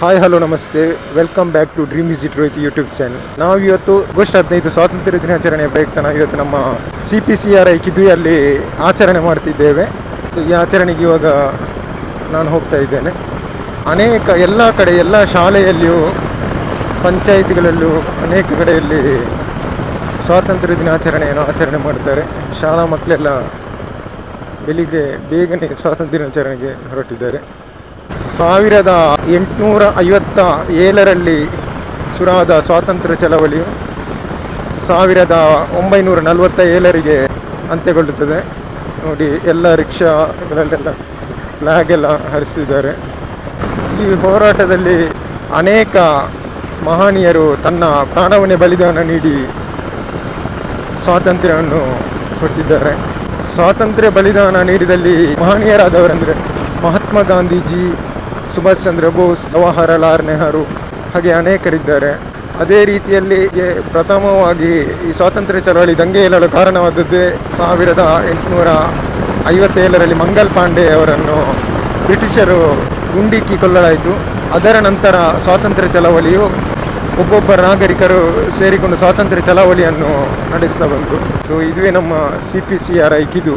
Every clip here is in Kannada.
ಹಾಯ್ ಹಲೋ ನಮಸ್ತೆ, welcome back to dream visit Rohit YouTube channel. ನಾವು ಇವತ್ತು ಆಗಸ್ಟ್ 15 ಸ್ವಾತಂತ್ರ್ಯ ದಿನಾಚರಣೆ ಪ್ರಯುಕ್ತ ನಾವು ಇವತ್ತು ನಮ್ಮ CPCRI ಕಿದ್ವಿಯಲ್ಲಿ ಆಚರಣೆ ಮಾಡ್ತಿದ್ದೇವೆ. ಸೊ ಈ ಆಚರಣೆಗೆ ಇವಾಗ ನಾನು ಹೋಗ್ತಾ ಇದ್ದೇನೆ. ಅನೇಕ ಎಲ್ಲ ಕಡೆ ಎಲ್ಲ ಶಾಲೆಯಲ್ಲಿಯೂ ಪಂಚಾಯಿತಿಗಳಲ್ಲೂ ಅನೇಕ ಕಡೆಯಲ್ಲಿ ಸ್ವಾತಂತ್ರ್ಯ ದಿನಾಚರಣೆಯನ್ನು ಆಚರಣೆ ಮಾಡ್ತಾರೆ. ಶಾಲಾ ಮಕ್ಕಳೆಲ್ಲ ಬೆಳಿಗ್ಗೆ ಬೇಗನೆ ಸ್ವಾತಂತ್ರ್ಯ ದಿನಾಚರಣೆಗೆ ಹೊರಟಿದ್ದಾರೆ. 1857ರಲ್ಲಿ ಶುರುವಾದ ಸ್ವಾತಂತ್ರ್ಯ ಚಳವಳಿಯು 1947ರಿಗೆ ಅಂತ್ಯಗೊಳ್ಳುತ್ತದೆ. ನೋಡಿ, ಎಲ್ಲ ರಿಕ್ಷಾಗಳಲ್ಲೆಲ್ಲ ಫ್ಲ್ಯಾಗ್ ಎಲ್ಲ ಹಾರಿಸ್ತಿದ್ದಾರೆ. ಈ ಹೋರಾಟದಲ್ಲಿ ಅನೇಕ ಮಹನೀಯರು ತನ್ನ ಪ್ರಾಣವನ್ನೇ ಬಲಿದಾನ ನೀಡಿ ಸ್ವಾತಂತ್ರ್ಯವನ್ನು ಕೊಟ್ಟಿದ್ದಾರೆ. ಸ್ವಾತಂತ್ರ್ಯ ಬಲಿದಾನ ನೀಡಿದಲ್ಲಿ ಮಹನೀಯರಾದವರೆಂದರೆ ಮಹಾತ್ಮ ಗಾಂಧೀಜಿ, ಸುಭಾಷ್ ಚಂದ್ರ ಬೋಸ್, ಜವಾಹರಲಾಲ್ ನೆಹರು ಹಾಗೆ ಅನೇಕರಿದ್ದಾರೆ. ಅದೇ ರೀತಿಯಲ್ಲಿ ಪ್ರಥಮವಾಗಿ ಈ ಸ್ವಾತಂತ್ರ್ಯ ಚಳವಳಿ ದಂಗೆ ಏಳಲು ಕಾರಣವಾದದ್ದೇ 1857ರಲ್ಲಿ ಮಂಗಲ್ ಪಾಂಡೆ ಅವರನ್ನು ಬ್ರಿಟಿಷರು ಗುಂಡಿಕ್ಕಿ ಕೊಲ್ಲಲಾಯಿತು. ಅದರ ನಂತರ ಸ್ವಾತಂತ್ರ್ಯ ಚಳವಳಿಯು ಒಬ್ಬೊಬ್ಬ ನಾಗರಿಕರು ಸೇರಿಕೊಂಡು ಸ್ವಾತಂತ್ರ್ಯ ಚಳವಳಿಯನ್ನು ನಡೆಸ್ತಾ ಬಂದರು. ಸೊ ಇದುವೇ ನಮ್ಮ CPCRI Kidu.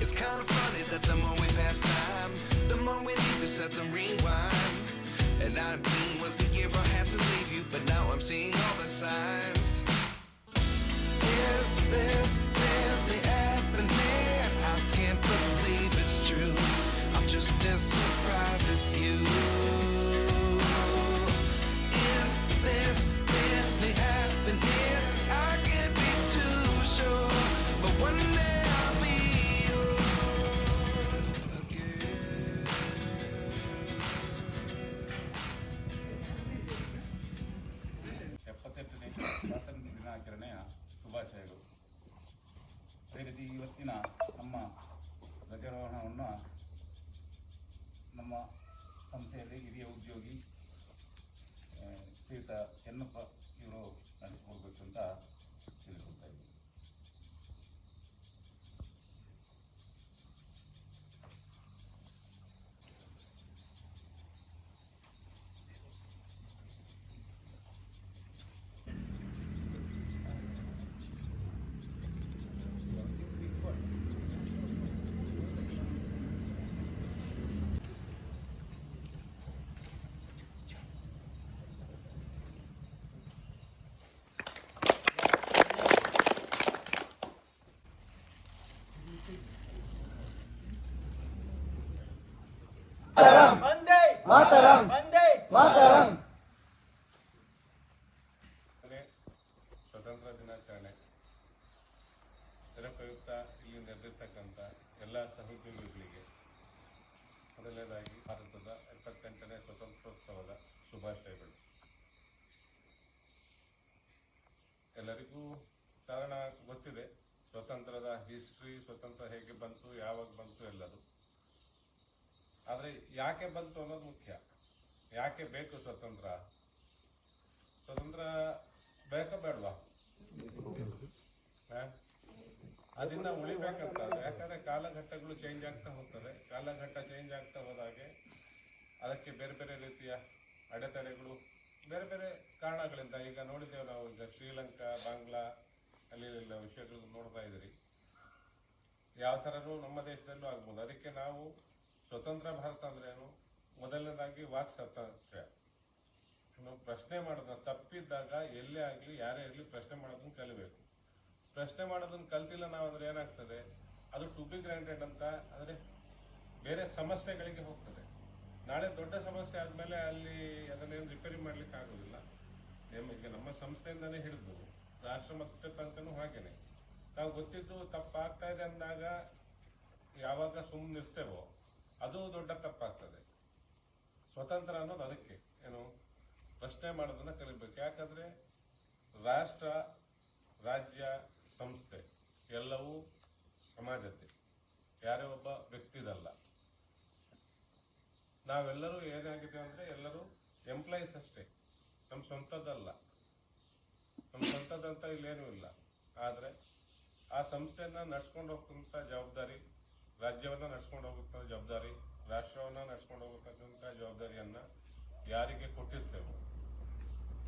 It's kind of funny that the more we pass time, the more we need to set them rewind. And 19 was the year I had to leave you, but now I'm seeing all the signs. Is this really happening? I can't believe it's true. I'm just as surprised as you. Is this really happening? I can't be too sure, but one day I'll be yours again. ಸ್ವಾತಂತ್ರ್ಯ ದಿನಾಚರಣೆಯ ಶುಭಾಶಯಗಳು. ಅದೇ ರೀತಿ ಇವತ್ತಿನ ನಮ್ಮ ಧ್ವಜಾರೋಹಣವನ್ನು ನಮ್ಮ ಸಂಸ್ಥೆಯಲ್ಲಿ ಹಿರಿಯ ಉದ್ಯೋಗಿ ಶ್ರೀಯುತ ಚೆನ್ನಪ್ಪ ಇವರು ನಡೆಸಿಕೊಡ್ಬೇಕು ಅಂತ ತಿಳಿಸ್ಕೊಡ್ತಾ ಇದ್ದೀವಿ. वंदे मातरम, वंदे मातरम. ಸ್ವತಂತ್ರ ದಿನಾಚರಣೆ ಇದರ ಪ್ರಯುಕ್ತ ಇಲ್ಲಿ ನೆರೆದಿರ್ತಕ್ಕಂಥ ಎಲ್ಲ ಸಹೋದ್ಯೋಗಿಗಳಿಗೆ ಮೊದಲನೇದಾಗಿ ಭಾರತದ 78ನೇ ಸ್ವತಂತ್ರೋತ್ಸವದ ಶುಭಾಶಯಗಳು. ಎಲ್ಲರಿಗೂ ಕಾರಣ ಗೊತ್ತಿದೆ, ಸ್ವತಂತ್ರದ ಹಿಸ್ಟ್ರಿ, ಸ್ವತಂತ್ರ ಹೇಗೆ ಬಂತು, ಯಾವಾಗ ಬಂತು ಎಲ್ಲದು. ಆದರೆ ಯಾಕೆ ಬಂತು ಅನ್ನೋದು ಮುಖ್ಯ. ಯಾಕೆ ಬೇಕು ಸ್ವತಂತ್ರ? ಸ್ವತಂತ್ರ ಬೇಕಾ ಬೇಡವಾ? ಅದನ್ನ ಉಳಿಬೇಕಂತ. ಯಾಕಂದ್ರೆ ಕಾಲಘಟ್ಟಗಳು ಚೇಂಜ್ ಆಗ್ತಾ ಹೋಗ್ತದೆ. ಕಾಲಘಟ್ಟ ಚೇಂಜ್ ಆಗ್ತಾ ಹೋದಾಗೆ ಅದಕ್ಕೆ ಬೇರೆ ಬೇರೆ ರೀತಿಯ ಅಡೆತಡೆಗಳು, ಬೇರೆ ಬೇರೆ ಕಾರಣಗಳಿಂದ. ಈಗ ನೋಡಿದ್ದೇವೆ ನಾವು, ಈಗ ಶ್ರೀಲಂಕಾ, ಬಾಂಗ್ಲಾ ಅಲ್ಲಿ ವಿಷಯಗಳು ನೋಡ್ತಾ ಇದ್ದೀರಿ. ಯಾವ ಥರನೂ ನಮ್ಮ ದೇಶದಲ್ಲೂ ಆಗ್ಬೋದು. ಅದಕ್ಕೆ ನಾವು ಸ್ವತಂತ್ರ ಭಾರತ ಅಂದ್ರೇನು? ಮೊದಲನೇದಾಗಿ ವಾಕ್ ಸ್ವಾತಂತ್ರ್ಯ. ನಾವು ಪ್ರಶ್ನೆ ಮಾಡೋದನ್ನ ತಪ್ಪಿದ್ದಾಗ ಎಲ್ಲೇ ಆಗಲಿ ಯಾರೇ ಆಗಲಿ ಪ್ರಶ್ನೆ ಮಾಡೋದನ್ನ ಕಲಿಬೇಕು. ಪ್ರಶ್ನೆ ಮಾಡೋದನ್ನ ಕಲ್ತಿಲ್ಲ ನಾವು ಅಂದ್ರೆ ಏನಾಗ್ತದೆ, ಅದು ಟು ಬಿ ಗ್ರಾಂಟೆಡ್ ಅಂತ, ಅಂದರೆ ಬೇರೆ ಸಮಸ್ಯೆಗಳಿಗೆ ಹೋಗ್ತದೆ. ನಾಳೆ ದೊಡ್ಡ ಸಮಸ್ಯೆ ಆದಮೇಲೆ ಅಲ್ಲಿ ಅದನ್ನೇನು ರಿಪೇರಿ ಮಾಡ್ಲಿಕ್ಕೆ ಆಗೋದಿಲ್ಲ. ಈಗ ನಮ್ಮ ಸಂಸ್ಥೆಯಿಂದನೇ ಹಿಡಿದು ರಾಷ್ಟ್ರ ಮಟ್ಟ ತನಕನೂ ಹಾಗೇನೆ. ನಾವು ಗೊತ್ತಿದ್ದು ತಪ್ಪಾಗ್ತಾ ಇದೆ ಅಂದಾಗ ಯಾವಾಗ ಸುಮ್ಮನೆ ನಿಲ್ತೇವೋ ಅದು ದೊಡ್ಡ ತಪ್ಪಾಗ್ತದೆ. ಸ್ವತಂತ್ರ ಅನ್ನೋದು ಅದಕ್ಕೆ ಏನು, ಪ್ರಶ್ನೆ ಮಾಡೋದನ್ನ ಕಲಿಬೇಕು. ಯಾಕಂದ್ರೆ ರಾಷ್ಟ್ರ, ರಾಜ್ಯ, ಸಂಸ್ಥೆ ಎಲ್ಲವೂ ಸಮಾಜತೆ. ಯಾರೇ ಒಬ್ಬ ವ್ಯಕ್ತಿದಲ್ಲ. ನಾವೆಲ್ಲರೂ ಏನಾಗಿದೆ ಅಂದರೆ ಎಲ್ಲರೂ ಎಂಪ್ಲಾಯೀಸ್ ಅಷ್ಟೇ, ನಮ್ಮ ಸ್ವಂತದ್ದಲ್ಲ. ನಮ್ಮ ಸ್ವಂತದ್ದಂತ ಇಲ್ಲೇನೂ ಇಲ್ಲ. ಆದರೆ ಆ ಸಂಸ್ಥೆಯನ್ನು ನಡ್ಸ್ಕೊಂಡು ಹೋಗ್ತಂಥ ಜವಾಬ್ದಾರಿ, ರಾಜ್ಯವನ್ನು ನಡ್ಸ್ಕೊಂಡು ಹೋಗುವಂಥ ಜವಾಬ್ದಾರಿ, ರಾಷ್ಟ್ರವನ್ನು ನಡ್ಸ್ಕೊಂಡು ಹೋಗತಕ್ಕಂಥ ಜವಾಬ್ದಾರಿಯನ್ನು ಯಾರಿಗೆ ಕೊಟ್ಟಿರ್ತೇವೋ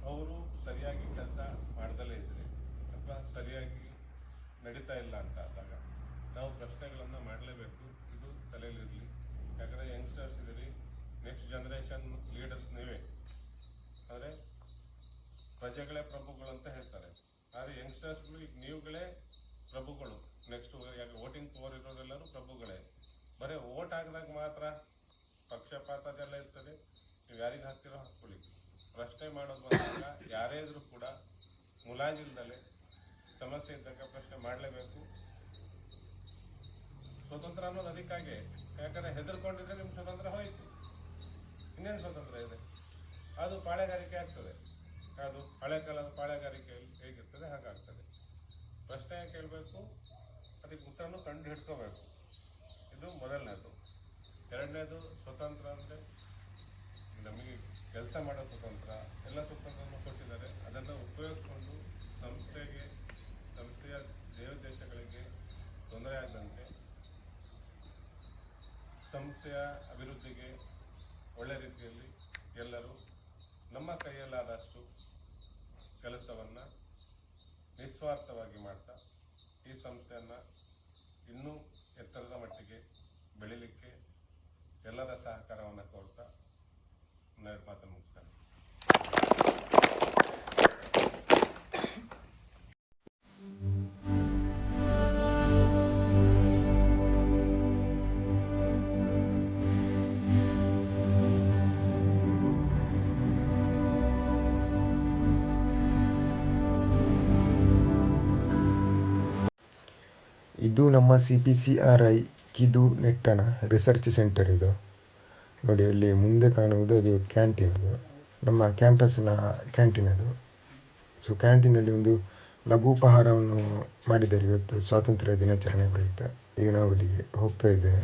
ಅವರು ಸರಿಯಾಗಿ ಕೆಲಸ ಮಾಡ್ದಲೇ ಇದ್ದರೆ ಅಥವಾ ಸರಿಯಾಗಿ ನಡೀತಾ ಇಲ್ಲ ಅಂತ ಆದಾಗ ನಾವು ಪ್ರಶ್ನೆಗಳನ್ನು ಮಾಡಲೇಬೇಕು. ಇದು ತಲೆಯಲ್ಲಿರಲಿ. ಯಾಕಂದರೆ ಯಂಗ್ಸ್ಟರ್ಸ್ ಇದ್ದೀರಿ, ನೆಕ್ಸ್ಟ್ ಜನ್ರೇಷನ್ ಲೀಡರ್ಸ್ ನೀವೇ. ಅಂದರೆ ಪ್ರಜೆಗಳೇ ಪ್ರಭುಗಳು ಅಂತ ಹೇಳ್ತಾರೆ. ಆದರೆ ಯಂಗ್ಸ್ಟರ್ಸ್ಗಳು ಈಗ ನೀವುಗಳೇ ಪ್ರಭುಗಳು. ನೆಕ್ಸ್ಟ್ ಯಾಕೆ ವೋಟಿಂಗ್ ಪವರ್ ಇರೋರೆಲ್ಲರೂ ಪ್ರಭುಗಳೇ. ಬರೀ ವೋಟ್ ಹಾಕಿದಾಗ ಮಾತ್ರ ಪಕ್ಷಪಾತ ಅದೆಲ್ಲ ಇರ್ತದೆ. ನೀವು ಯಾರಿಗೆ ಹಾಕ್ತಿರೋ ಹಾಕ್ಕೊಳ್ಳಿ. ಪ್ರಶ್ನೆ ಮಾಡೋದು ಬಂದಾಗ ಯಾರೇ ಇದ್ರೂ ಕೂಡ ಮುಲಾಜಿಲ್ದಲೆ ಸಮಸ್ಯೆ ಇದ್ದಾಗ ಪ್ರಶ್ನೆ ಮಾಡಲೇಬೇಕು. ಸ್ವತಂತ್ರ ಅನ್ನೋದು ಅದಕ್ಕಾಗಿ. ಯಾಕಂದರೆ ಹೆದರ್ಕೊಂಡಿದ್ರೆ ನಿಮ್ಮ ಸ್ವತಂತ್ರ ಹೋಯಿತು. ಇನ್ನೇನು ಸ್ವತಂತ್ರ ಇದೆ? ಅದು ಪಾಳೆಗಾರಿಕೆ ಆಗ್ತದೆ. ಅದು ಹಳೆ ಕಾಲದ ಪಾಳೆಗಾರಿಕೆಯಲ್ಲಿ ಹೇಗಿರ್ತದೆ ಹಾಗಾಗ್ತದೆ. ಪ್ರಶ್ನೆ ಕೇಳಬೇಕು, ಅದಕ್ಕೆ ಉತ್ತರನೂ ಕಂಡು ಹಿಡ್ಕೋಬೇಕು. ಇದು ಮೊದಲನೇದು. ಎರಡನೇದು, ಸ್ವತಂತ್ರ ಅಂದರೆ ನಮಗೆ ಕೆಲಸ ಮಾಡೋ ಸ್ವತಂತ್ರ, ಎಲ್ಲ ಸ್ವತಂತ್ರವನ್ನು ಕೊಟ್ಟಿದ್ದಾರೆ. ಅದನ್ನು ಉಪಯೋಗಿಸ್ಕೊಂಡು ಸಂಸ್ಥೆಯ ದೇವದೇಶಗಳಿಗೆ ತೊಂದರೆ ಆಗದಂತೆ, ಸಂಸ್ಥೆಯ ಅಭಿವೃದ್ಧಿಗೆ ಒಳ್ಳೆ ರೀತಿಯಲ್ಲಿ ಎಲ್ಲರೂ ನಮ್ಮ ಕೈಯಲ್ಲಾದಷ್ಟು ಕೆಲಸವನ್ನು ನಿಸ್ವಾರ್ಥವಾಗಿ ಮಾಡ್ತಾ ಈ ಸಂಸ್ಥೆಯನ್ನು ಇನ್ನೂ ಎತ್ತರದ ಮಟ್ಟಿಗೆ ಬೆಳೀಲಿಕ್ಕೆ ಎಲ್ಲರ ಸಹಕಾರವನ್ನು ಕೋರ್ತಾ ನನ್ನ ಮಾತನ್ನು ಮುಗಿಸ್ತೇನೆ. ಇದು ನಮ್ಮ CPCRI ಕಿದು ನೆಟ್ಟಣ ರಿಸರ್ಚ್ ಸೆಂಟರ್. ಇದು ನೋಡಿ, ಅಲ್ಲಿ ಮುಂದೆ ಕಾಣುವುದು ಅದು ಕ್ಯಾಂಟೀನ್. ಅದು ನಮ್ಮ ಕ್ಯಾಂಪಸ್ನ ಕ್ಯಾಂಟೀನ್ ಅದು. ಸೊ ಕ್ಯಾಂಟೀನಲ್ಲಿ ಒಂದು ಲಘು ಉಪಹಾರವನ್ನು ಮಾಡಿದ್ದಾರೆ ಇವತ್ತು ಸ್ವಾತಂತ್ರ್ಯ ದಿನಾಚರಣೆ ಪ್ರಯುಕ್ತ. ಈಗ ನಾವು ಅಲ್ಲಿಗೆ ಹೋಗ್ತಾ ಇದ್ದೇವೆ.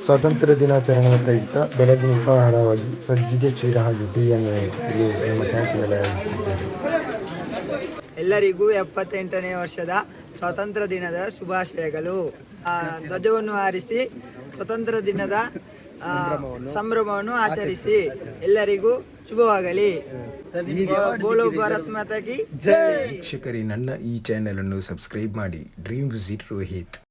ಸ್ವಾತಂತ್ರ್ಯ ದಿನಾಚರಣೆಯ ಪ್ರಯುಕ್ತ ಬೆಳಗಿನ ಉಪಹಾರವಾಗಿ ಸಜ್ಜಿಗೆ, ಕ್ಷೀರ ಹಾಗೂ ಟೀಯನ್ನು ಇಲ್ಲಿ ನಮ್ಮ ಕ್ಯಾಂಟೀನಲ್ಲಿ ಆಯೋಜಿಸಿದ್ದೇವೆ. ಎಲ್ಲರಿಗೂ 78ನೇ ವರ್ಷದ ಸ್ವಾತಂತ್ರ್ಯ ದಿನದ ಶುಭಾಶಯಗಳು. ಧ್ವಜವನ್ನು ಹಾರಿಸಿ ಸ್ವತಂತ್ರ ದಿನದ ಸಂಭ್ರಮವನ್ನು ಆಚರಿಸಿ. ಎಲ್ಲರಿಗೂ ಶುಭವಾಗಲಿ. ಬೋಲೋ ಭಾರತ್ ಮಾತಾ ಕಿ ಜೈ. ವೀಕ್ಷಕರೇ, ನನ್ನ ಈ ಚಾನೆಲ್ ಅನ್ನು ಸಬ್ಸ್ಕ್ರೈಬ್ ಮಾಡಿ. Dream visit Rohit.